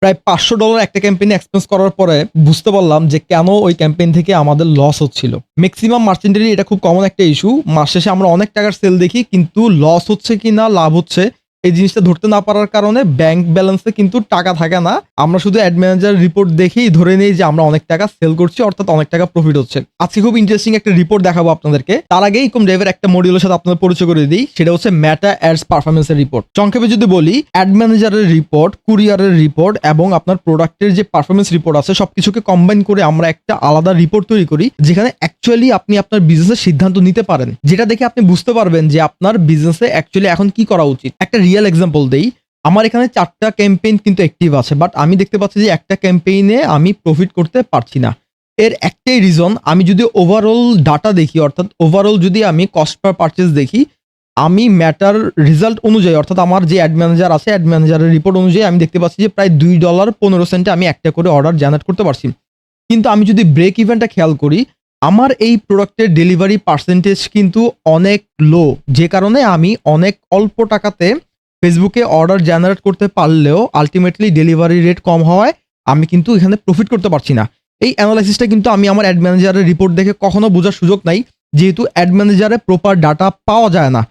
প্রায় $500 একটা ক্যাম্পেইনে এক্সপেন্স করার পরে বুঝতে পারলাম যে কেন ওই ক্যাম্পেইন থেকে আমাদের লস হচ্ছিল। ম্যাক্সিমাম মার্চেন্টেরই এটা খুব কমন একটা ইস্যু। মাস শেষে আমরা অনেক টাকার সেল দেখি কিন্তু লস হচ্ছে কিনা লাভ হচ্ছে এই জিনিসটা ধরতে না পারার কারণে ব্যাংক ব্যালেন্সে কিন্তু টাকা থাকে না। আমরা শুধু অ্যাড ম্যানেজার রিপোর্ট দেখেই ধরে নেই যে আমরা অনেক টাকা সেল করছি, অর্থাৎ অনেক টাকা প্রফিট হচ্ছে। আজকে খুব ইন্টারেস্টিং একটা রিপোর্ট দেখাবো আপনাদেরকে। তার আগে ইকম ড্রাইভের একটা মডিউলের সাথে আপনাদের পরিচয় করে দিই, সেটা হচ্ছে মেটা অ্যাডস পারফরমেন্সের রিপোর্ট। সংক্ষেপে যদি বলি, অ্যাড ম্যানেজারের রিপোর্ট, কুরিয়ারের রিপোর্ট এবং আপনার প্রোডাক্টের যে পারফরমেন্স রিপোর্ট আছে সবকিছুকে কম্বাইন করে আমরা একটা আলাদা রিপোর্ট তৈরি করি, যেখানে অ্যাকচুয়ালি আপনি আপনার বিজনেসের সিদ্ধান্ত নিতে পারেন, যেটা দেখে আপনি বুঝতে পারবেন যে আপনার বিজনেসে অ্যাকচুয়ালি এখন কি করা উচিত। একটা রিয়েল এক্সাম্পল দেই, আমার এখানে 4টা ক্যাম্পেইন কিন্তু অ্যাক্টিভ আছে, বাট আমি দেখতে পাচ্ছি যে একটা ক্যাম্পেইনে আমি প্রফিট করতে পারছি না। এর একটাই রিজন, আমি যদি ওভারঅল ডাটা দেখি, অর্থাৎ ওভারঅল যদি আমি কস্ট পার পারচেজ দেখি, আমি ম্যাটার রেজাল্ট অনুযায়ী, অর্থাৎ আমার যে অ্যাড ম্যানেজার আছে, অ্যাড ম্যানেজারের রিপোর্ট অনুযায়ী আমি দেখতে পাচ্ছি যে প্রায় $2.15 আমি একটা করে অর্ডার জেনারেট করতে পারছি। কিন্তু আমি যদি ব্রেক ইভেনটা খেয়াল করি, আমার এই প্রোডাক্টের ডেলিভারি পার্সেন্টেজ কিন্তু অনেক লো, যে কারণে আমি অনেক অল্প টাকাতে ফেসবুকে অর্ডার জেনারেট করতে পারলেও আল্টিমেটলি ডেলিভারি রেট কম হওয়ায় আমি কিন্তু এখানে প্রফিট করতে পারছি না। এই অ্যানালাইসিসটা কিন্তু আমি আমার অ্যাড ম্যানেজারের রিপোর্ট দেখে কখনো বোঝার সুযোগ নাই, যেহেতু অ্যাড ম্যানেজারে প্রপার ডাটা পাওয়া যায় না।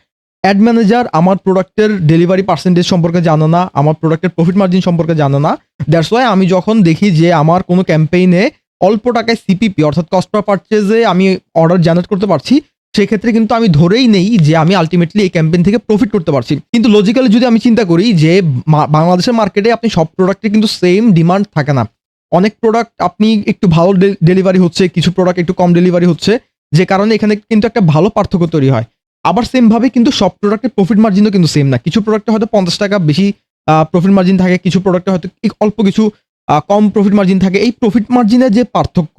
অ্যাড ম্যানেজার আমার প্রোডাক্টের ডেলিভারি পার্সেন্টেজ সম্পর্কে জানে না, আমার প্রোডাক্টের প্রফিট মার্জিন সম্পর্কে জানে না। দ্যাটস ওয়াই আমি যখন দেখি যে আমার কোনো ক্যাম্পেইনে অল্প টাকায় সিপিপি অর্থাৎ কস্ট পার পারচেজে আমি অর্ডার জেনারেট করতে পারছি, সেক্ষেত্রে কিন্তু আমি ধরেই নেই যে আমি আল্টিমেটলি এই ক্যাম্পেইন থেকে প্রফিট করতে পারছি। কিন্তু লজিক্যালি যদি আমি চিন্তা করি যে বাংলাদেশের মার্কেটে আপনি সব প্রোডাক্টের কিন্তু সেম ডিমান্ড থাকে না। অনেক প্রোডাক্ট আপনি একটু ভালো ডেলিভারি হচ্ছে, কিছু প্রোডাক্ট একটু কম ডেলিভারি হচ্ছে, যে কারণে এখানে কিন্তু একটা ভালো পার্থক্য তৈরি হয়। আবার সেম ভাবে কিন্তু সব প্রোডাক্টের প্রফিট মার্জিনও কিন্তু সেম না। কিছু প্রোডাক্টে হয়তো ৳50 বেশি প্রফিট মার্জিন থাকে, কিছু প্রোডাক্টে হয়তো অল্প কিছু কম প্রফিট মার্জিন থাকে। এই প্রফিট মার্জিনের যে পার্থক্য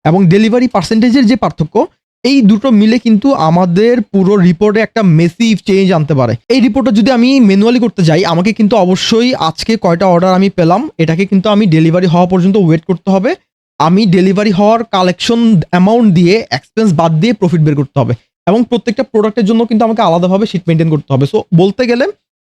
এবং ডেলিভারি পার্সেন্টেজের যে পার্থক্য, এই দুটো মিলে কিন্তু আমাদের পুরো রিপোর্টে একটা মেসিভ চেঞ্জ আনতে পারে। এই রিপোর্টটা যদি আমি ম্যানুয়ালি করতে যাই, আমাকে কিন্তু অবশ্যই আজকে কয়টা অর্ডার আমি পেলাম এটাকে কিন্তু আমি ডেলিভারি হওয়া পর্যন্ত ওয়েট করতে হবে। আমি ডেলিভারি হওয়ার কালেকশন অ্যামাউন্ট দিয়ে এক্সপেন্স বাদ দিয়ে প্রফিট বের করতে হবে এবং প্রত্যেকটা প্রোডাক্টের জন্য কিন্তু আমাকে আলাদাভাবে শিট মেইনটেইন করতে হবে। সো বলতে গেলে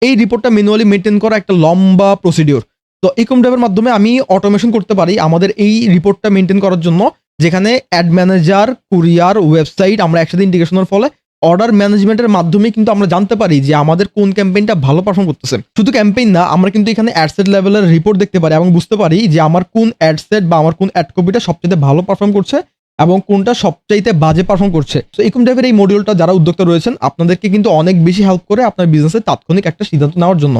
এই রিপোর্টটা ম্যানুয়ালি মেইনটেইন করা একটা লম্বা প্রসিডিউর। তো ইকম ড্রাইভের মাধ্যমে আমি অটোমেশন করতে পারি আমাদের এই রিপোর্টটা মেইনটেইন করার জন্য, যেখানে অ্যাড ম্যানেজার, কুরিয়ার, ওয়েবসাইট আমরা একসাথে ইন্টিগ্রেশনের ফলে অর্ডার ম্যানেজমেন্টের মাধ্যমে কিন্তু আমরা জানতে পারি যে আমাদের কোন ক্যাম্পেইনটা ভালো পারফর্ম করতেছে। শুধু ক্যাম্পেইন না, আমরা কিন্তু এখানে অ্যাডসেট লেভেলের রিপোর্ট দেখতে পারি এবং বুঝতে পারি যে আমার কোন অ্যাডসেট বা আমার কোন অ্যাড কপিটা সবচেয়ে ভালো পারফর্ম করছে এবং কোনটা সবচাইতে বাজে পারফর্ম করছে। তো ইকম ড্রাইভের এই মডিউলটা যারা উদ্যোক্তা রয়েছেন আপনাদেরকে কিন্তু অনেক বেশি হেল্প করে আপনার বিজনেসে তাৎক্ষণিক একটা সিদ্ধান্ত নেওয়ার জন্য।